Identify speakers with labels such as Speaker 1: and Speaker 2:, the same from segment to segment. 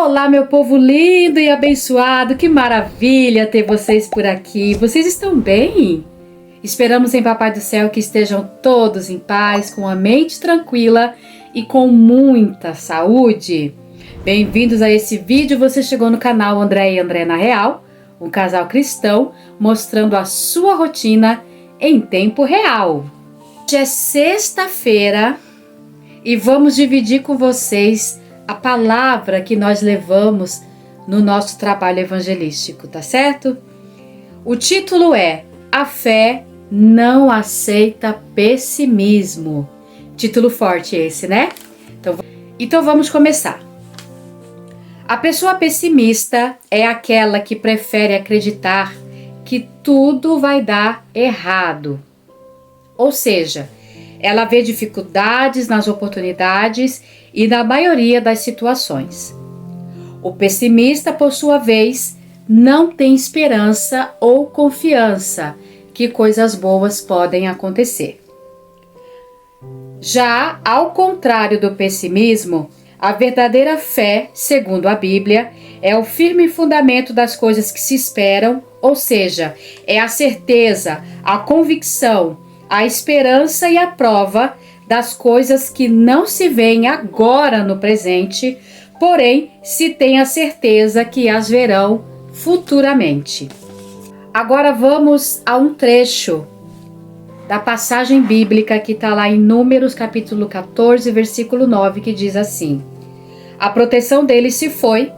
Speaker 1: Olá, meu povo lindo e abençoado, que maravilha ter vocês por aqui. Vocês estão bem? Esperamos em Papai do Céu que estejam todos em paz, com a mente tranquila e com muita saúde. Bem-vindos a esse vídeo. Você chegou no canal André e André na Real, um casal cristão mostrando a sua rotina em tempo real. Hoje é sexta-feira e vamos dividir com vocês a palavra que nós levamos no nosso trabalho evangelístico, tá certo? O título é A Fé Não Aceita Pessimismo. Título forte esse, né? Então vamos começar. A pessoa pessimista é aquela que prefere acreditar que tudo vai dar errado. Ou seja, ela vê dificuldades nas oportunidades e na maioria das situações. O pessimista, por sua vez, não tem esperança ou confiança que coisas boas podem acontecer. Já ao contrário do pessimismo, a verdadeira fé, segundo a Bíblia, é o firme fundamento das coisas que se esperam, ou seja, é a certeza, a convicção, a esperança e a prova das coisas que não se veem agora no presente, porém se tem a certeza que as verão futuramente. Agora vamos a um trecho da passagem bíblica que está lá em Números capítulo 14, versículo 9, que diz assim: A proteção deles se foi,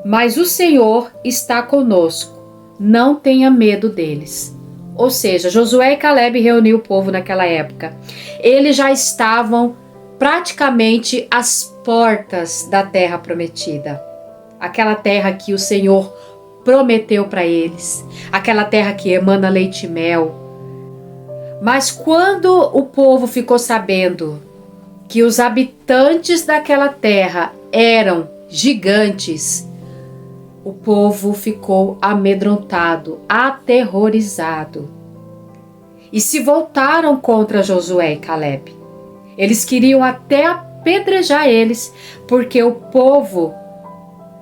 Speaker 1: mas o Senhor está conosco, não tenha medo deles. Ou seja, Josué e Caleb reuniu o povo naquela época. Eles já estavam praticamente às portas da terra prometida. Aquela terra que o Senhor prometeu para eles. Aquela terra que emana leite e mel. Mas quando o povo ficou sabendo que os habitantes daquela terra eram gigantes, o povo ficou amedrontado, aterrorizado. E se voltaram contra Josué e Caleb. Eles queriam até apedrejar eles, porque o povo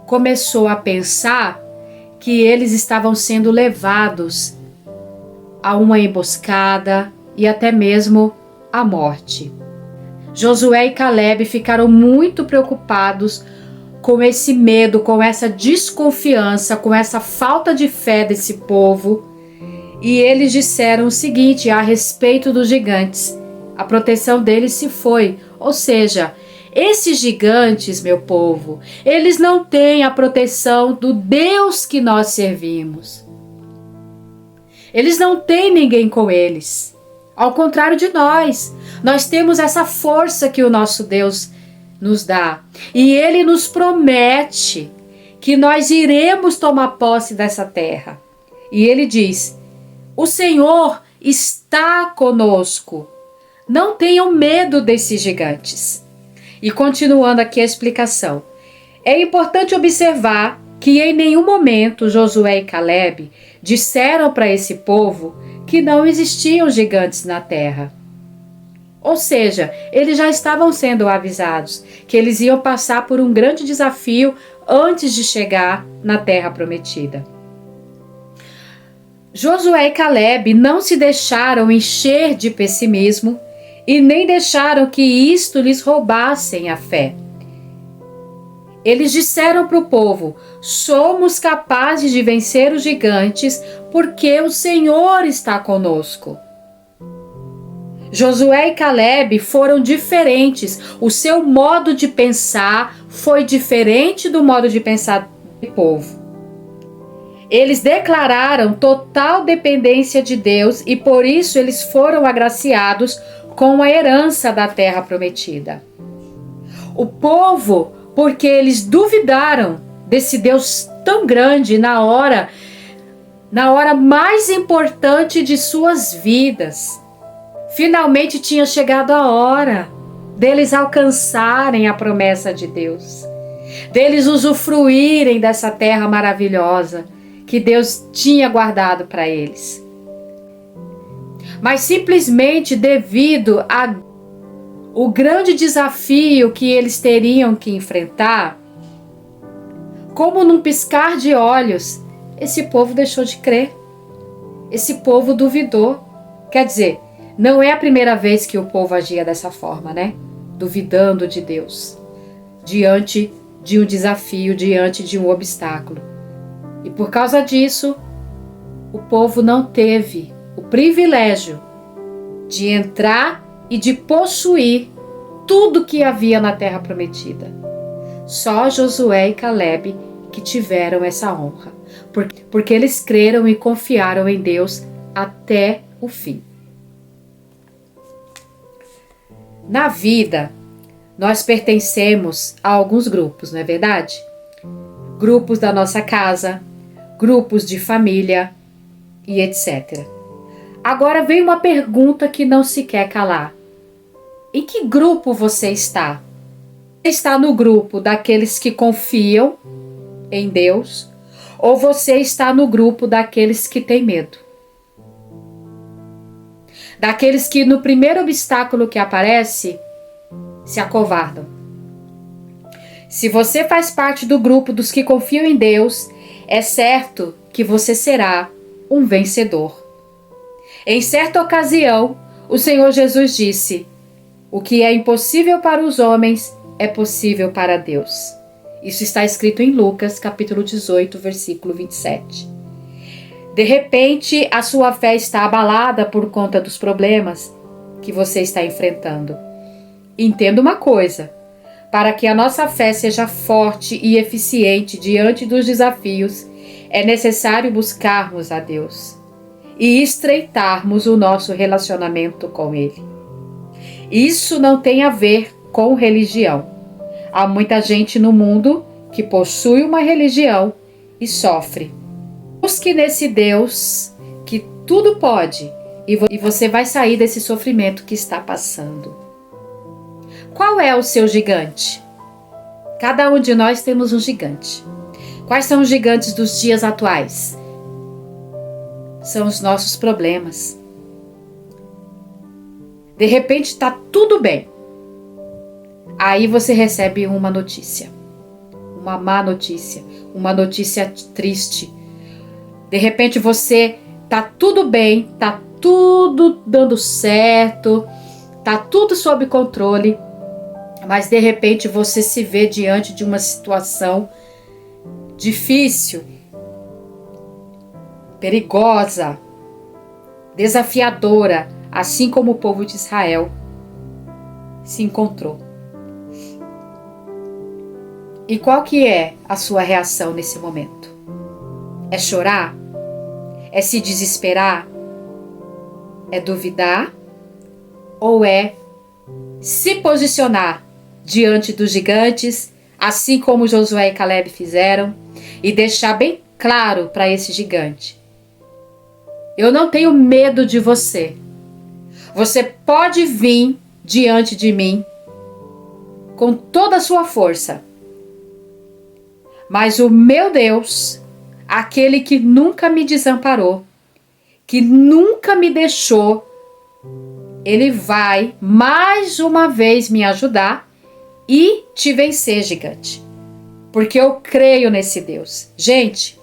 Speaker 1: começou a pensar que eles estavam sendo levados a uma emboscada e até mesmo à morte. Josué e Caleb ficaram muito preocupados com esse medo, com essa desconfiança, com essa falta de fé desse povo. E eles disseram o seguinte a respeito dos gigantes: a proteção deles se foi. Ou seja, esses gigantes, meu povo, eles não têm a proteção do Deus que nós servimos. Eles não têm ninguém com eles. Ao contrário de nós, nós temos essa força que o nosso Deus nos dá. E Ele nos promete que nós iremos tomar posse dessa terra. E Ele diz: o Senhor está conosco. Não tenham medo desses gigantes. E continuando aqui a explicação. É importante observar que em nenhum momento Josué e Caleb disseram para esse povo que não existiam gigantes na terra. Ou seja, eles já estavam sendo avisados que eles iam passar por um grande desafio antes de chegar na terra prometida. Josué e Caleb não se deixaram encher de pessimismo e nem deixaram que isto lhes roubassem a fé. Eles disseram para o povo: somos capazes de vencer os gigantes porque o Senhor está conosco. Josué e Caleb foram diferentes. O seu modo de pensar foi diferente do modo de pensar do povo. Eles declararam total dependência de Deus e por isso eles foram agraciados com a herança da terra prometida. O povo, porque eles duvidaram desse Deus tão grande na hora mais importante de suas vidas. Finalmente tinha chegado a hora deles alcançarem a promessa de Deus, deles usufruírem dessa terra maravilhosa que Deus tinha guardado para eles. Mas simplesmente devido ao grande desafio que eles teriam que enfrentar, Como num piscar de olhos, esse povo deixou de crer. Esse povo duvidou. Quer dizer, não é a primeira vez que o povo agia dessa forma, né? Duvidando de Deus, diante de um desafio, diante de um obstáculo. E por causa disso, o povo não teve o privilégio de entrar e de possuir tudo que havia na terra prometida. Só Josué e Calebe que tiveram essa honra, porque eles creram e confiaram em Deus até o fim. Na vida, nós pertencemos a alguns grupos, não é verdade? Grupos da nossa casa, grupos de família e etc. Agora vem uma pergunta que não se quer calar. Em que grupo você está? Você está no grupo daqueles que confiam em Deus ou você está no grupo daqueles que têm medo? Daqueles que no primeiro obstáculo que aparece, se acovardam. Se você faz parte do grupo dos que confiam em Deus, é certo que você será um vencedor. Em certa ocasião, o Senhor Jesus disse: "O que é impossível para os homens é possível para Deus." Isso está escrito em Lucas, capítulo 18, versículo 27. De repente, a sua fé está abalada por conta dos problemas que você está enfrentando. Entenda uma coisa: para que a nossa fé seja forte e eficiente diante dos desafios, é necessário buscarmos a Deus e estreitarmos o nosso relacionamento com Ele. Isso não tem a ver com religião. Há muita gente no mundo que possui uma religião e sofre. Busque nesse Deus que tudo pode e você vai sair desse sofrimento que está passando. Qual é o seu gigante? Cada um de nós temos um gigante. Quais são os gigantes dos dias atuais? São os nossos problemas. De repente está tudo bem. Aí você recebe uma notícia. Uma má notícia. Uma notícia triste. De repente você tá tudo bem, tá tudo dando certo, tá tudo sob controle, mas de repente você se vê diante de uma situação difícil, perigosa, desafiadora, assim como o povo de Israel se encontrou. E qual que é a sua reação nesse momento? É chorar? É se desesperar? É duvidar? Ou é se posicionar diante dos gigantes, assim como Josué e Calebe fizeram, e deixar bem claro para esse gigante: eu não tenho medo de você. Você pode vir diante de mim com toda a sua força, mas o meu Deus, aquele que nunca me desamparou, que nunca me deixou, Ele vai mais uma vez me ajudar e te vencer, gigante. Porque eu creio nesse Deus. Gente,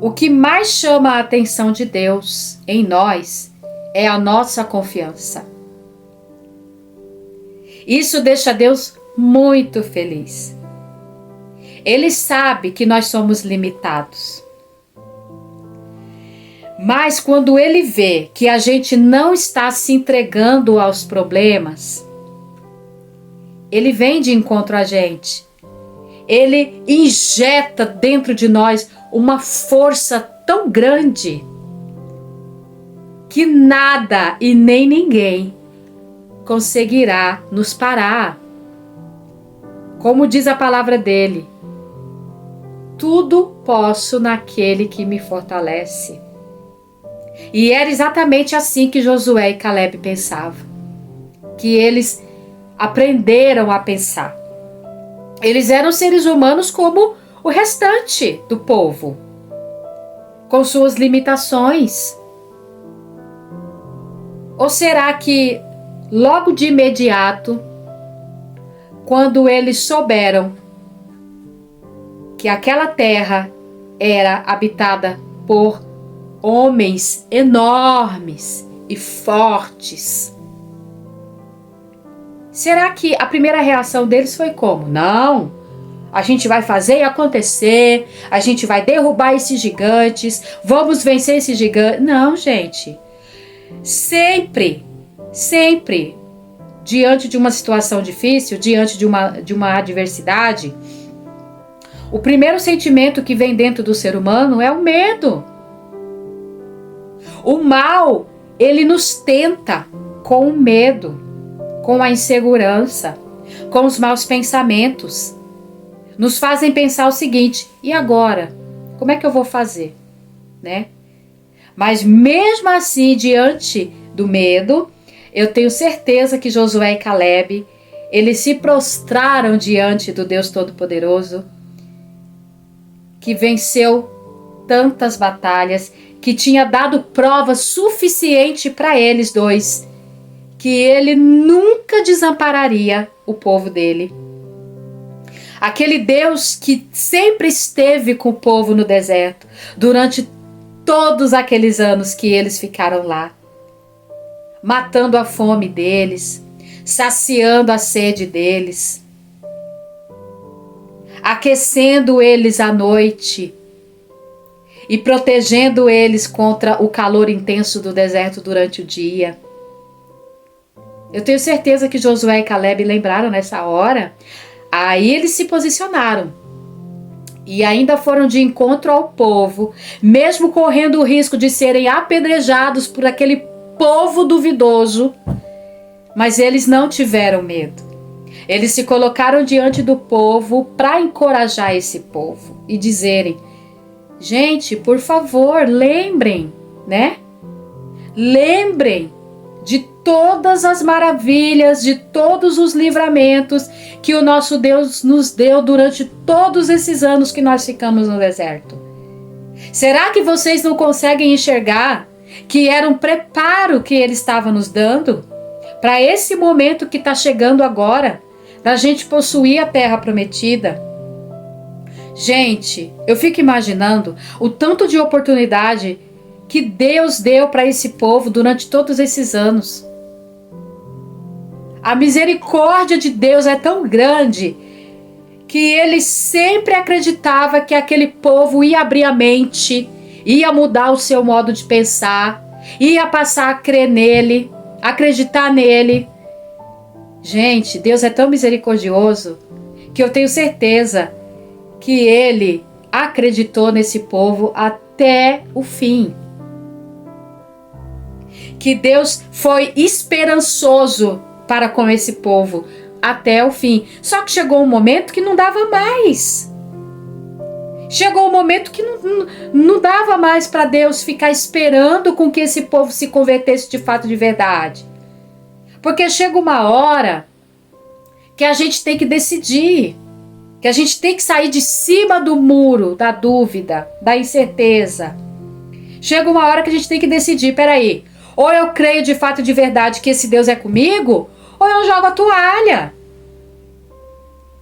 Speaker 1: o que mais chama a atenção de Deus em nós é a nossa confiança. Isso deixa Deus muito feliz. Ele sabe que nós somos limitados. Mas quando Ele vê que a gente não está se entregando aos problemas, Ele vem de encontro a gente. Ele injeta dentro de nós uma força tão grande que nada e nem ninguém conseguirá nos parar. Como diz a palavra dele: tudo posso naquele que me fortalece. E era exatamente assim que Josué e Calebe pensavam. Que eles aprenderam a pensar. Eles eram seres humanos como o restante do povo, com suas limitações. Ou será que logo de imediato, quando eles souberam que aquela terra era habitada por homens enormes e fortes. Será que a primeira reação deles foi como? Não, a gente vai fazer acontecer, a gente vai derrubar esses gigantes, vamos vencer esses gigantes. Não, gente. Sempre, diante de uma situação difícil, diante de uma adversidade, o primeiro sentimento que vem dentro do ser humano é o medo. O mal, ele nos tenta com o medo, com a insegurança, com os maus pensamentos. Nos fazem pensar o seguinte: e agora? Como é que eu vou fazer? Né? Mas mesmo assim, diante do medo, eu tenho certeza que Josué e Caleb, eles se prostraram diante do Deus Todo-Poderoso, que venceu tantas batalhas, que tinha dado prova suficiente para eles dois, que ele nunca desampararia o povo dele. Aquele Deus que sempre esteve com o povo no deserto, durante todos aqueles anos que eles ficaram lá, matando a fome deles, saciando a sede deles, aquecendo eles à noite e protegendo eles contra o calor intenso do deserto durante o dia. Eu tenho certeza que Josué e Caleb lembraram nessa hora. Aí eles se posicionaram e ainda foram de encontro ao povo, mesmo correndo o risco de serem apedrejados por aquele povo duvidoso. Mas eles não tiveram medo. Eles se colocaram diante do povo para encorajar esse povo e dizerem: gente, por favor, lembrem, né? Lembrem de todas as maravilhas, de todos os livramentos que o nosso Deus nos deu durante todos esses anos que nós ficamos no deserto. Será que vocês não conseguem enxergar que era um preparo que Ele estava nos dando para esse momento que está chegando agora, da gente possuir a terra prometida? Gente, eu fico imaginando o tanto de oportunidade que Deus deu para esse povo durante todos esses anos. A misericórdia de Deus é tão grande que Ele sempre acreditava que aquele povo ia abrir a mente, ia mudar o seu modo de pensar, ia passar a crer nele, acreditar nele. Gente, Deus é tão misericordioso que eu tenho certeza que Ele acreditou nesse povo até o fim. Que Deus foi esperançoso para com esse povo até o fim. Só que chegou um momento que não dava mais. Chegou um momento que não dava mais para Deus ficar esperando com que esse povo se convertesse de fato, de verdade. Porque chega uma hora que a gente tem que decidir, que a gente tem que sair de cima do muro da dúvida, da incerteza. Chega uma hora que a gente tem que decidir: peraí, ou eu creio de fato, de verdade, que esse Deus é comigo, ou eu jogo a toalha.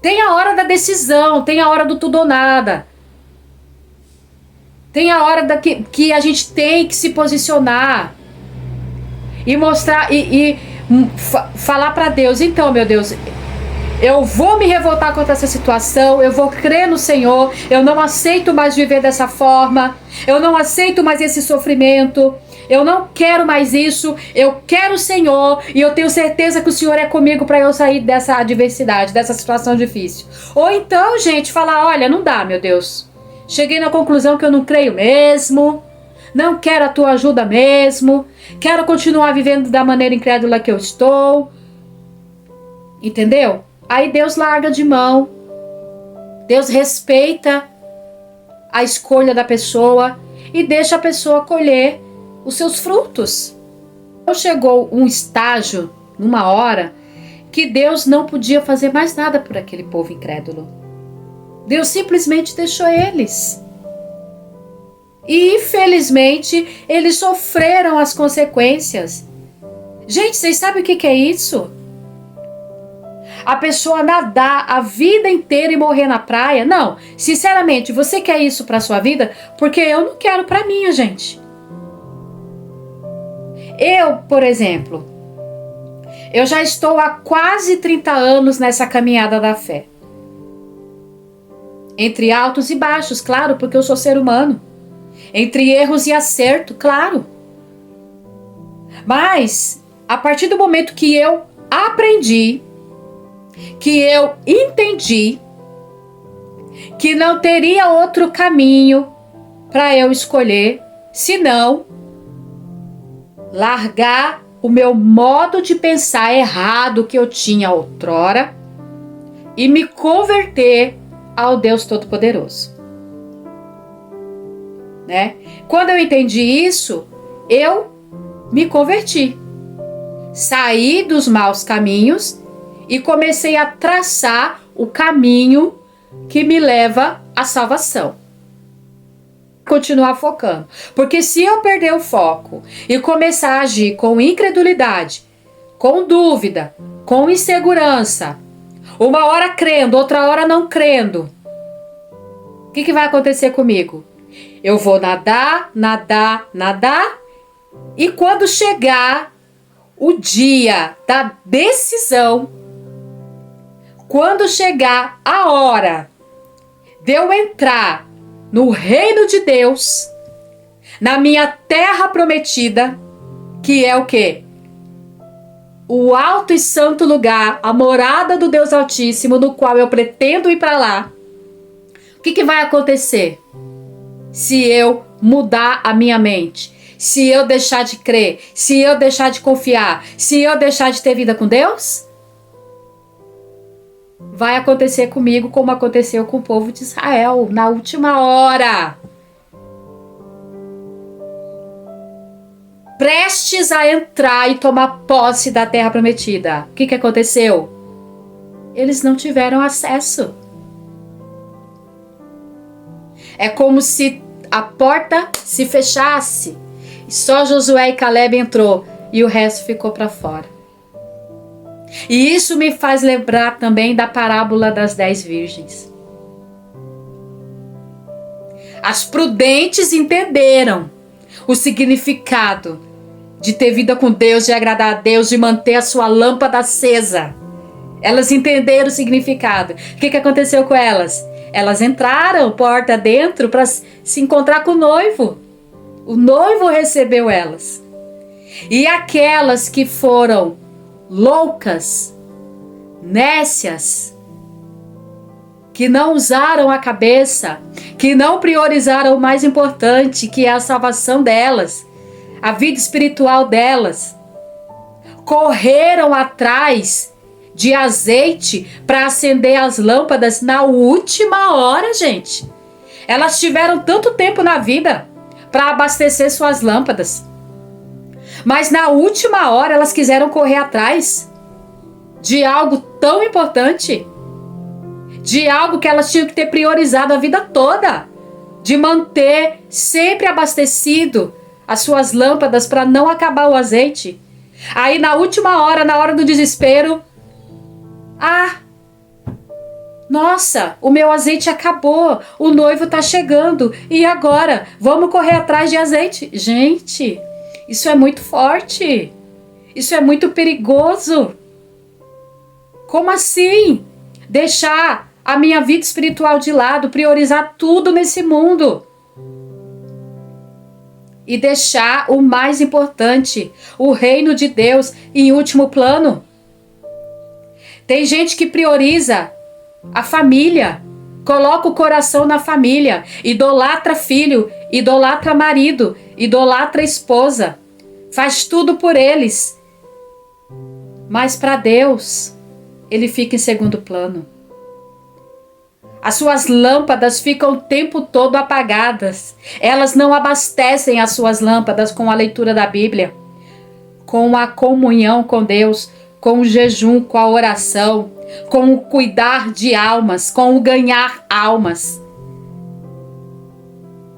Speaker 1: Tem a hora da decisão, tem a hora do tudo ou nada. Tem a hora que a gente tem que se posicionar e mostrar e falar para Deus: então, meu Deus, eu vou me revoltar contra essa situação, eu vou crer no Senhor, eu não aceito mais viver dessa forma, eu não aceito mais esse sofrimento, eu não quero mais isso, eu quero o Senhor e eu tenho certeza que o Senhor é comigo para eu sair dessa adversidade, dessa situação difícil. Ou então, gente, falar: olha, não dá, meu Deus, cheguei na conclusão que eu não creio mesmo, não quero a tua ajuda mesmo, quero continuar vivendo da maneira incrédula que eu estou. Entendeu? Aí Deus larga de mão, Deus respeita a escolha da pessoa e deixa a pessoa colher os seus frutos. Então chegou um estágio, numa hora, que Deus não podia fazer mais nada por aquele povo incrédulo. Deus simplesmente deixou eles. E infelizmente eles sofreram as consequências. Gente, vocês sabem o que é isso? A pessoa nadar a vida inteira e morrer na praia? Não. Sinceramente, você quer isso para sua vida? Porque eu não quero para minha, gente. Eu, por exemplo, eu já estou há quase 30 anos nessa caminhada da fé. Entre altos e baixos, claro, porque eu sou ser humano. Entre erros e acerto, claro. Mas, a partir do momento que eu aprendi, que eu entendi que não teria outro caminho para eu escolher, senão largar o meu modo de pensar errado que eu tinha outrora e me converter ao Deus Todo-Poderoso. Né? Quando eu entendi isso, eu me converti. Saí dos maus caminhos e comecei a traçar o caminho que me leva à salvação. Continuar focando. Porque se eu perder o foco e começar a agir com incredulidade, com dúvida, com insegurança, uma hora crendo, outra hora não crendo, o que vai acontecer comigo? Eu vou nadar, e quando chegar o dia da decisão, quando chegar a hora de eu entrar no reino de Deus, na minha terra prometida, que é o quê? O alto e santo lugar, a morada do Deus Altíssimo, no qual eu pretendo ir para lá. O que vai acontecer se eu mudar a minha mente? Se eu deixar de crer? Se eu deixar de confiar? Se eu deixar de ter vida com Deus? Vai acontecer comigo como aconteceu com o povo de Israel na última hora. Prestes a entrar e tomar posse da terra prometida. O que aconteceu? Eles não tiveram acesso. É como se a porta se fechasse e só Josué e Caleb entrou e o resto ficou para fora. E isso me faz lembrar também da parábola das 10 virgens. As prudentes entenderam o significado de ter vida com Deus, de agradar a Deus, de manter a sua lâmpada acesa. Elas entenderam o significado. O que aconteceu com elas? Elas entraram porta dentro para se encontrar com o noivo. O noivo recebeu elas. E aquelas que foram loucas, nécias, que não usaram a cabeça, que não priorizaram o mais importante, que é a salvação delas, a vida espiritual delas, correram atrás de azeite para acender as lâmpadas na última hora, gente. Elas tiveram tanto tempo na vida para abastecer suas lâmpadas, mas na última hora elas quiseram correr atrás de algo tão importante, de algo que elas tinham que ter priorizado a vida toda, de manter sempre abastecido as suas lâmpadas para não acabar o azeite. Aí na última hora, na hora do desespero, nossa, o meu azeite acabou, o noivo tá chegando, e agora? Vamos correr atrás de azeite. Gente, isso é muito forte, isso é muito perigoso. Como assim? Deixar a minha vida espiritual de lado, priorizar tudo nesse mundo e deixar o mais importante, o reino de Deus, em último plano. Tem gente que prioriza a família, coloca o coração na família, idolatra filho, idolatra marido, idolatra esposa, faz tudo por eles. Mas para Deus, ele fica em segundo plano. As suas lâmpadas ficam o tempo todo apagadas. Elas não abastecem as suas lâmpadas com a leitura da Bíblia, com a comunhão com Deus, com o jejum, com a oração, com o cuidar de almas, com o ganhar almas,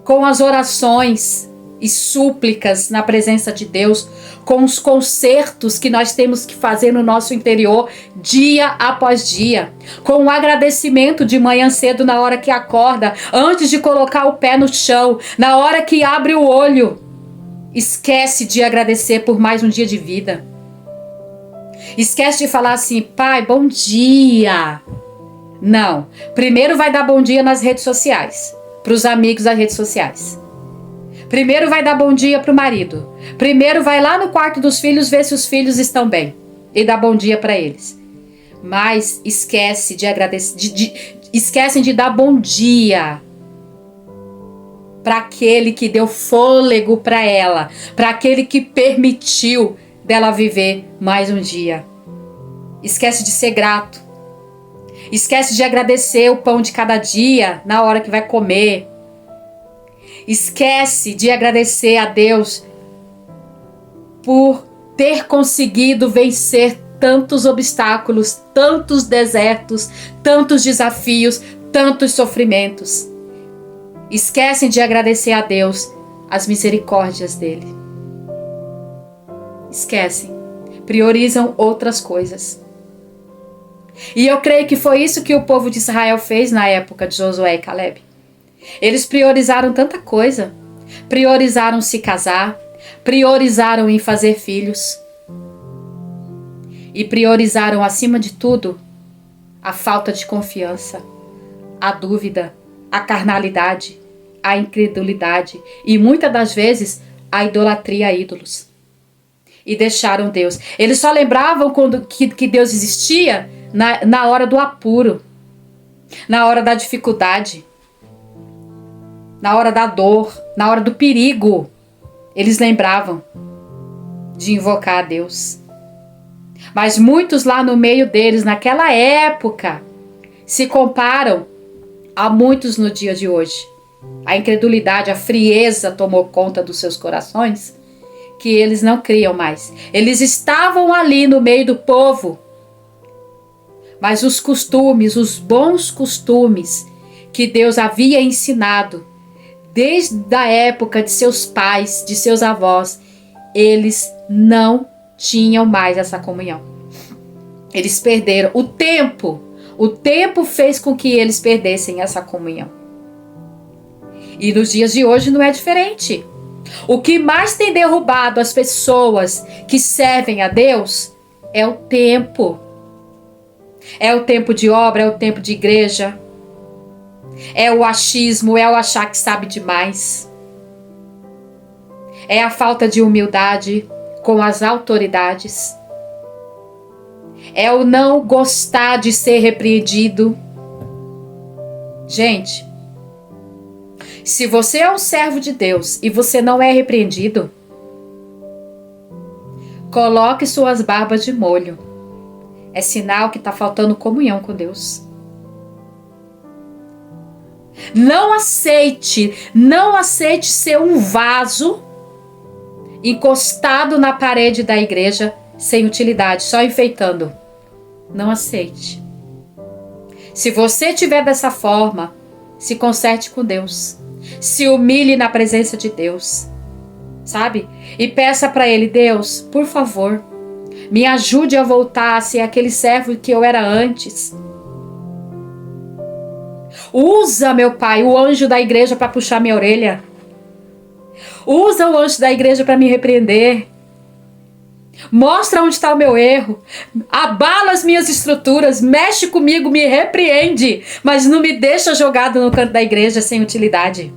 Speaker 1: com as orações. e súplicas na presença de Deus, com os concertos que nós temos que fazer no nosso interior dia após dia, com o agradecimento de manhã cedo na hora que acorda, antes de colocar o pé no chão, na hora que abre o olho. Esquece de agradecer por mais um dia de vida. Esquece de falar assim: pai, bom dia. Não. Primeiro vai dar bom dia nas redes sociais, para os amigos das redes sociais. Primeiro vai dar bom dia para o marido. Primeiro vai lá no quarto dos filhos ver se os filhos estão bem e dar bom dia para eles. Mas esquece de agradecer, esquecem de dar bom dia para aquele que deu fôlego para ela, para aquele que permitiu dela viver mais um dia. Esquece de ser grato. Esquece de agradecer o pão de cada dia na hora que vai comer. Esquece de agradecer a Deus por ter conseguido vencer tantos obstáculos, tantos desertos, tantos desafios, tantos sofrimentos. Esquecem de agradecer a Deus as misericórdias dele. Esquecem. Priorizam outras coisas. E eu creio que foi isso que o povo de Israel fez na época de Josué e Caleb. Eles priorizaram tanta coisa. Priorizaram se casar, priorizaram em fazer filhos. E priorizaram, acima de tudo, a falta de confiança, a dúvida, a carnalidade, a incredulidade e muitas das vezes a idolatria a ídolos. E deixaram Deus. Eles só lembravam que Deus existia na hora do apuro, na hora da dificuldade, na hora da dor, na hora do perigo. Eles lembravam de invocar a Deus. Mas muitos lá no meio deles, naquela época, se comparam a muitos no dia de hoje. A incredulidade, a frieza tomou conta dos seus corações, que eles não criam mais. Eles estavam ali no meio do povo, mas os costumes, os bons costumes que Deus havia ensinado desde a época de seus pais, de seus avós, eles não tinham mais essa comunhão. Eles perderam o tempo. O tempo fez com que eles perdessem essa comunhão. E nos dias de hoje não é diferente. O que mais tem derrubado as pessoas que servem a Deus é o tempo. É o tempo de obra, é o tempo de igreja. É o achismo, é o achar que sabe demais. É a falta de humildade com as autoridades. É o não gostar de ser repreendido. Gente, se você é um servo de Deus e você não é repreendido, coloque suas barbas de molho. É sinal que está faltando comunhão com Deus. Não aceite ser um vaso encostado na parede da igreja sem utilidade, só enfeitando. Não aceite. Se você estiver dessa forma, se conserte com Deus. Se humilhe na presença de Deus, sabe? E peça para Ele: Deus, por favor, me ajude a voltar a ser aquele servo que eu era antes. Usa, meu Pai, o anjo da igreja para puxar minha orelha. Usa o anjo da igreja para me repreender. Mostra onde está o meu erro. Abala as minhas estruturas. Mexe comigo, me repreende. Mas não me deixa jogado no canto da igreja sem utilidade.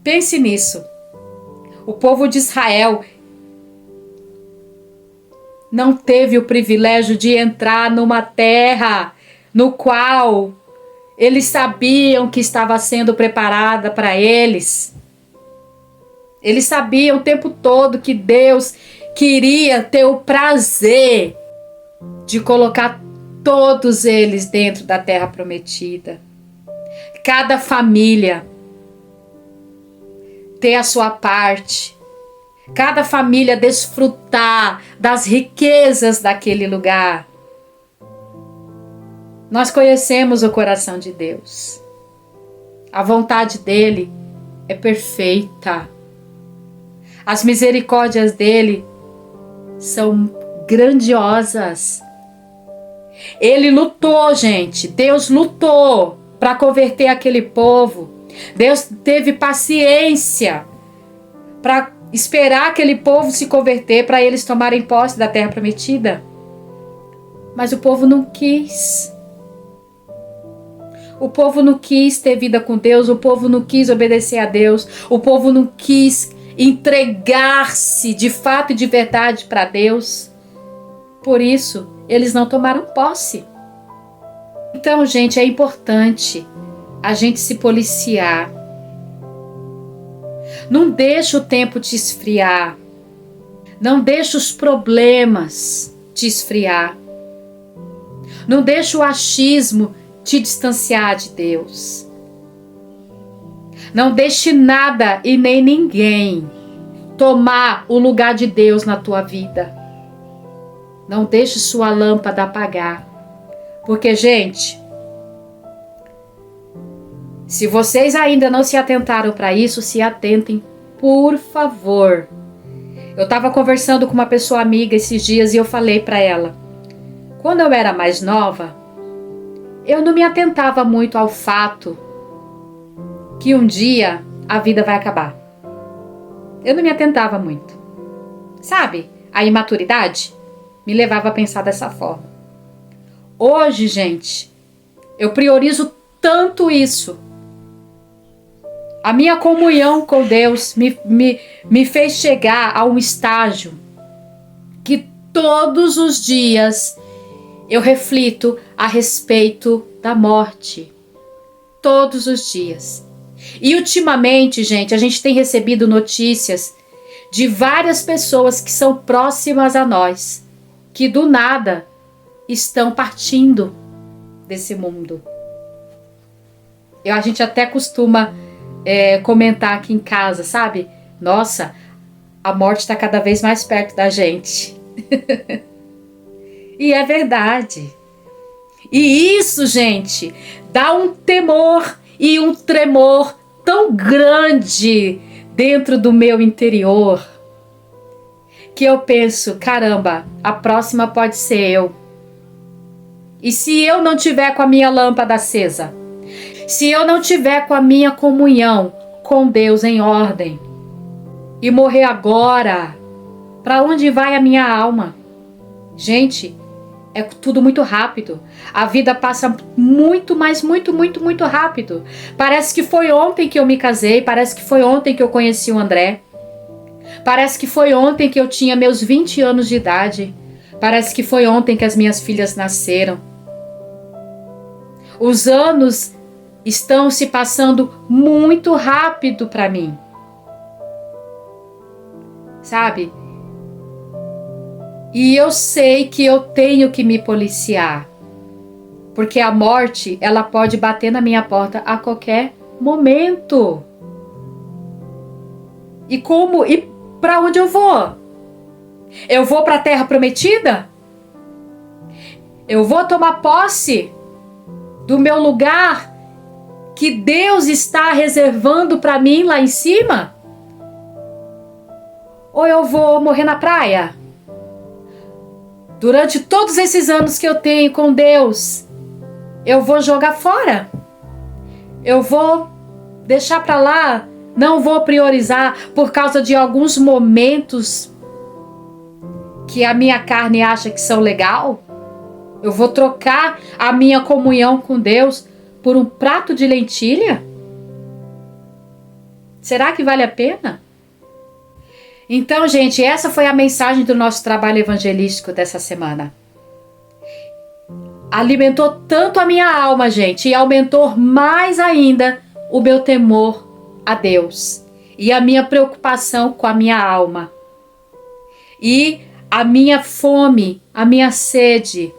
Speaker 1: Pense nisso. O povo de Israel não teve o privilégio de entrar numa terra no qual eles sabiam que estava sendo preparada para eles. Eles sabiam o tempo todo que Deus queria ter o prazer de colocar todos eles dentro da terra prometida. Cada família ter a sua parte. Cada família desfrutar das riquezas daquele lugar. Nós conhecemos o coração de Deus. A vontade dele é perfeita. As misericórdias dele são grandiosas. Ele lutou, gente. Deus lutou para converter aquele povo. Deus teve paciência para esperar aquele povo se converter, para eles tomarem posse da terra prometida. Mas o povo não quis. O povo não quis ter vida com Deus. O povo não quis obedecer a Deus. O povo não quis entregar-se de fato e de verdade para Deus. Por isso, eles não tomaram posse. Então, gente, é importante a gente se policiar. Não deixa o tempo te esfriar. Não deixa os problemas te esfriar. Não deixa o achismo te distanciar de Deus. Não deixe nada e nem ninguém tomar o lugar de Deus na tua vida. Não deixe sua lâmpada apagar. Porque, gente, se vocês ainda não se atentaram para isso, se atentem, por favor. Eu estava conversando com uma pessoa amiga esses dias e eu falei para ela, quando eu era mais nova, eu não me atentava muito ao fato que um dia a vida vai acabar. Eu não me atentava muito. Sabe, a imaturidade me levava a pensar dessa forma. Hoje, gente, eu priorizo tanto isso. A minha comunhão com Deus me fez chegar a um estágio que todos os dias eu reflito a respeito da morte. Todos os dias. E ultimamente, gente, a gente tem recebido notícias de várias pessoas que são próximas a nós, que do nada estão partindo desse mundo. A gente até costuma comentar aqui em casa, sabe? Nossa, a morte está cada vez mais perto da gente. E é verdade. E isso, gente, dá um temor e um tremor tão grande dentro do meu interior, que eu penso, caramba, a próxima pode ser eu. E se eu não tiver com a minha lâmpada acesa? Se eu não tiver com a minha comunhão com Deus em ordem? E morrer agora? Para onde vai a minha alma? Gente, é tudo muito rápido. A vida passa muito rápido. Parece que foi ontem que eu me casei. Parece que foi ontem que eu conheci o André. Parece que foi ontem que eu tinha meus 20 anos de idade. Parece que foi ontem que as minhas filhas nasceram. Os anos estão se passando muito rápido para mim. Sabe? E eu sei que eu tenho que me policiar. Porque a morte, ela pode bater na minha porta a qualquer momento. E para onde eu vou? Eu vou para a terra prometida? Eu vou tomar posse do meu lugar que Deus está reservando para mim lá em cima? Ou eu vou morrer na praia? Durante todos esses anos que eu tenho com Deus, eu vou jogar fora? Eu vou deixar para lá? Não vou priorizar por causa de alguns momentos que a minha carne acha que são legal? Eu vou trocar a minha comunhão com Deus por um prato de lentilha? Será que vale a pena? Então, gente, essa foi a mensagem do nosso trabalho evangelístico dessa semana. Alimentou tanto a minha alma, gente, e aumentou mais ainda o meu temor a Deus e a minha preocupação com a minha alma. E a minha fome, a minha sede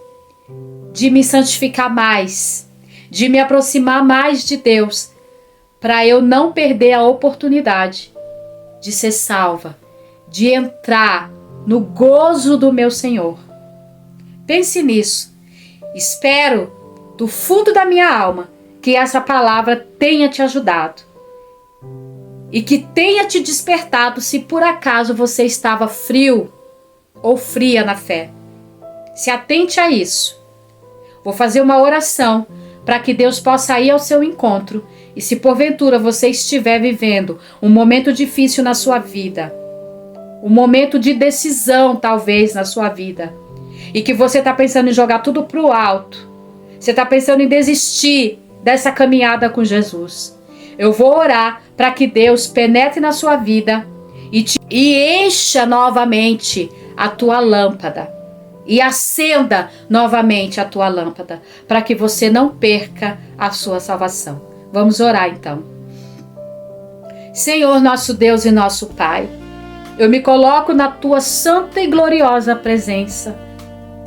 Speaker 1: de me santificar mais, de me aproximar mais de Deus, para eu não perder a oportunidade de ser salva, de entrar no gozo do meu Senhor. Pense nisso. Espero do fundo da minha alma que essa palavra tenha te ajudado. e que tenha te despertado se por acaso você estava frio ou fria na fé. Se atente a isso. Vou fazer uma oração para que Deus possa ir ao seu encontro. E se porventura você estiver vivendo um momento difícil na sua vida, um momento de decisão talvez na sua vida, e que você está pensando em jogar tudo para o alto, você está pensando em desistir dessa caminhada com Jesus, eu vou orar para que Deus penetre na sua vida e encha novamente a tua lâmpada. E acenda novamente a tua lâmpada, para que você não perca a sua salvação. Vamos orar então. Senhor, nosso Deus e nosso Pai, eu me coloco na tua santa e gloriosa presença,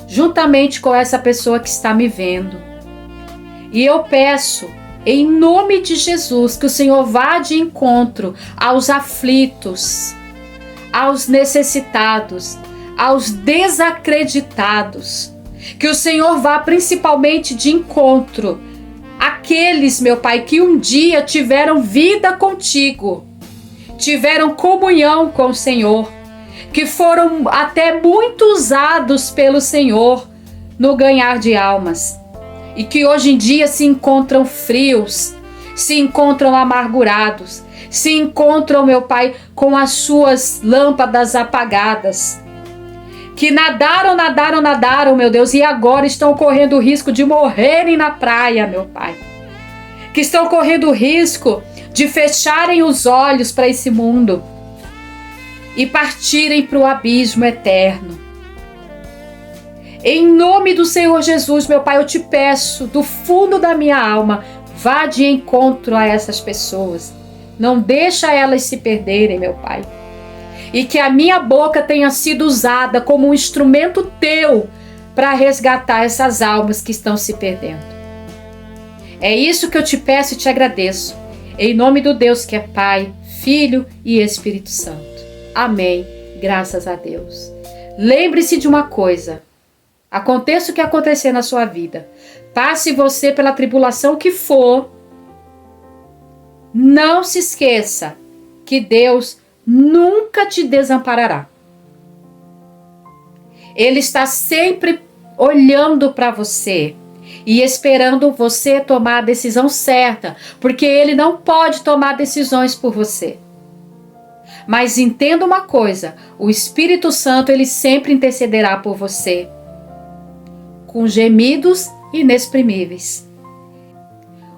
Speaker 1: juntamente com essa pessoa que está me vendo. E eu peço, em nome de Jesus, que o Senhor vá de encontro aos aflitos, aos necessitados, aos desacreditados, que o Senhor vá principalmente de encontro àqueles, meu Pai, que um dia tiveram vida contigo, tiveram comunhão com o Senhor, que foram até muito usados pelo Senhor no ganhar de almas, e que hoje em dia se encontram frios, se encontram amargurados, se encontram, meu Pai, com as suas lâmpadas apagadas, que nadaram, meu Deus, e agora estão correndo o risco de morrerem na praia, meu Pai. Que estão correndo o risco de fecharem os olhos para esse mundo e partirem para o abismo eterno. Em nome do Senhor Jesus, meu Pai, eu te peço, do fundo da minha alma, vá de encontro a essas pessoas. Não deixa elas se perderem, meu Pai. E que a minha boca tenha sido usada como um instrumento teu para resgatar essas almas que estão se perdendo. É isso que eu te peço e te agradeço. Em nome do Deus que é Pai, Filho e Espírito Santo. Amém. Graças a Deus. Lembre-se de uma coisa. Aconteça o que acontecer na sua vida. Passe você pela tribulação que for. Não se esqueça que Deus nunca te desamparará. Ele está sempre olhando para você e esperando você tomar a decisão certa, porque Ele não pode tomar decisões por você. Mas entenda uma coisa, o Espírito Santo, Ele sempre intercederá por você, com gemidos inexprimíveis.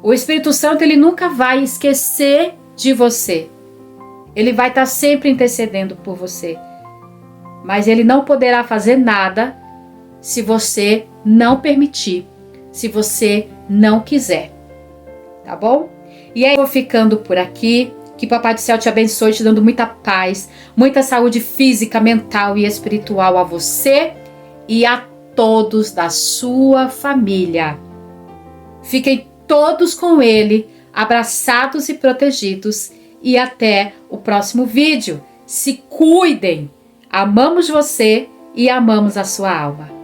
Speaker 1: O Espírito Santo, Ele nunca vai esquecer de você. Ele vai estar sempre intercedendo por você. Mas Ele não poderá fazer nada se você não permitir, se você não quiser. Tá bom? E aí eu vou ficando por aqui. Que Papai do Céu te abençoe, te dando muita paz, muita saúde física, mental e espiritual a você e a todos da sua família. Fiquem todos com Ele, abraçados e protegidos. E até o próximo vídeo. Se cuidem. Amamos você e amamos a sua alma.